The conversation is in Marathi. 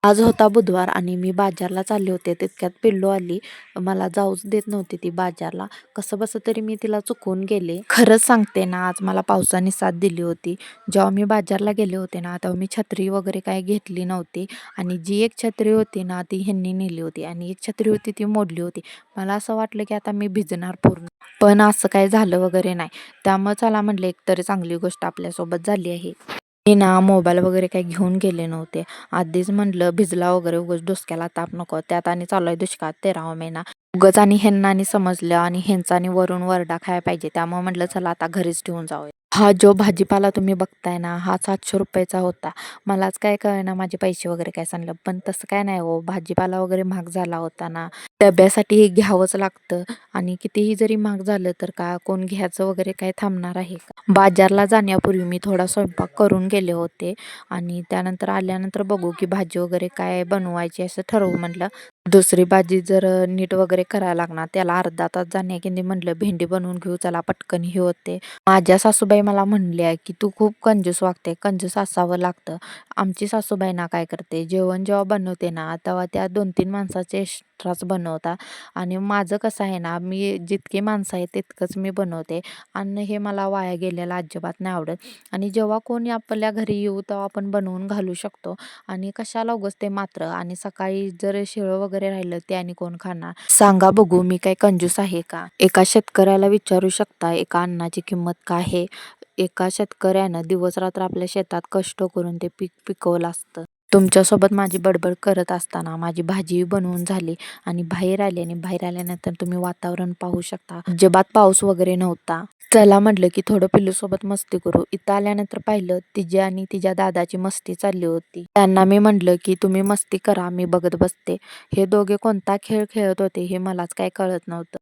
आज होता बुधवार आणि मी बाजारला चालले होते. तितक्यात पिल्लू आली. मला जाऊच देत नव्हती ती बाजारला. कसंबसं तरी मी तिला चुकवून गेले. खरंच सांगते ना, आज मला पावसाने साथ दिली होती. जेव्हा मी बाजारला गेले होते ना, तेव्हा मी छत्री वगैरे काही घेतली नव्हती आणि जी एक छत्री होती ना, ती ह्यांनी नेली होती आणि एक छत्री होती ती मोडली होती. मला असं वाटलं की आता मी भिजणार पूर्ण. पण असं काही झालं वगैरे नाही. त्यामुळे चला म्हटलं, एकतरी चांगली गोष्ट आपल्यासोबत झाली आहे. मी ना मोबाईल वगैरे काही घेऊन गेले नव्हते. आधीच म्हटलं भिजला वगैरे उगाच डोसक्याला ताप नको. त्यात आणि चालू आहे दुष्काळ 13वा महिना. उगाच आणि ह्यांना आणि समजलं आणि ह्यांचा आणि वरून वरडा खायला पाहिजे. त्यामुळे म्हटलं चला आता घरीच ठेवून जाऊया. हा जो भाजीपाला तुम्ही बघताय ना, हा 700 रुपयाचा होता. मलाच काय कळेना माझे पैसे वगैरे काय सांगलं. पण तसं काय नाही हो, भाजीपाला वगैरे महाग झाला होता ना, डब्यासाठी हे घ्यावंच लागतं आणि कितीही जरी महाग झालं तर का कोण घ्यायचं वगैरे काय थांबणार आहे का? बाजारला जाण्यापूर्वी मी थोडा स्वयंपाक करून गेले होते आणि त्यानंतर आल्यानंतर बघू की भाजी वगैरे काय बनवायची असं ठरवू म्हटलं. दुसरी भाजी जर नीट वगैरे करायला लागणार, त्याला अर्धा तास जाण्याकिंदी म्हटलं भेंडी बनवून घेऊ चला, पटकन हे होते. माझ्या सासूबाई मला म्हणल्या की तू खूप कंजूस वागते, कंजूस असावं लागतं. आमची सासूबाई ना काय करते, जेवण जेव्हा बनवते ना तेव्हा त्या 2-3 माणसाचे एक्स्ट्राच बनवतात आणि माझं कसं आहे ना, मी जितकी माणसं आहेत तितकंच मी बनवते. अन्न हे मला वाया गेलेलं अजिबात नाही आवडत आणि जेव्हा कोणी आपल्या घरी येऊ तेव्हा आपण बनवून घालू शकतो आणि कशाला उगाच ते मात्र. आणि सकाळी जर शिळं वगैरे राहिलं ते आणि कोण खाणार सांगा बघू, मी काय कंजूस आहे का? एका शेतकऱ्याला विचारू शकता एका अन्नाची किंमत काय आहे. एका शेतकऱ्यानं दिवस रात्र आपल्या शेतात कष्ट करून ते पीक पिकवलं असतं. तुमच्यासोबत माझी बडबड करत असताना माझी भाजी बनवून झाली आणि बाहेर आले आणि बाहेर आल्यानंतर तुम्ही वातावरण पाहू शकता. अजिबात पाऊस वगैरे नव्हता. चला म्हटलं की थोडं पिल्लूसोबत मस्ती करू. इथं आल्यानंतर पाहिलं तिची आणि तिच्या दादाची मस्ती चालली होती. त्यांना मी म्हटलं की तुम्ही मस्ती करा, मी बघत बसते. हे दोघे कोणता खेळ खेळत होते हे मलाच काय कळत नव्हतं.